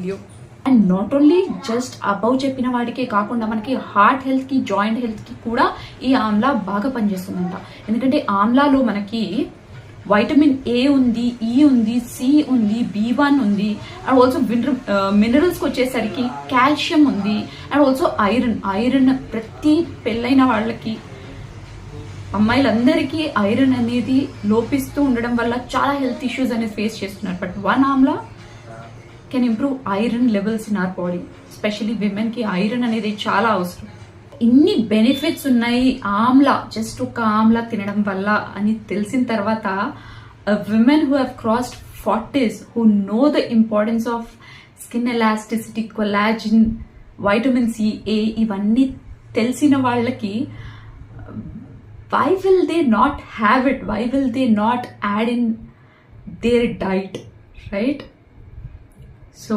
Video. And not only just above చెప్పిన వాటికే కాకుండా మనకి హార్ట్ హెల్త్కి, జాయింట్ హెల్త్కి కూడా ఈ ఆమ్లా బాగా పనిచేస్తుందంట. ఎందుకంటే ఆమ్లాలో మనకి వైటమిన్ ఏ ఉంది, ఈ ఉంది, సి ఉంది, B1 ఉంది, అండ్ ఆల్సో మినరల్స్కి వచ్చేసరికి కాల్షియం ఉంది, అండ్ ఆల్సో ఐరన్ ప్రతి పెళ్ళైన వాళ్ళకి, అమ్మాయిలందరికీ ఐరన్ అనేది లోపిస్తూ ఉండడం వల్ల చాలా హెల్త్ ఇష్యూస్ అనేది ఫేస్ చేస్తున్నారు. But one amla can improve iron levels in our body. Specially విమెన్కి ఐరన్ అనేది చాలా అవసరం. ఇన్ని బెనిఫిట్స్ ఉన్నాయి ఆమ్లా, జస్ట్ ఒక ఆమ్లా తినడం వల్ల అని తెలిసిన తర్వాత women who have crossed 40s, who know the importance of skin elasticity, collagen, vitamin C, A, ఇవన్నీ తెలిసిన వాళ్ళకి why will they not have it? Why will they not add in their diet, right? So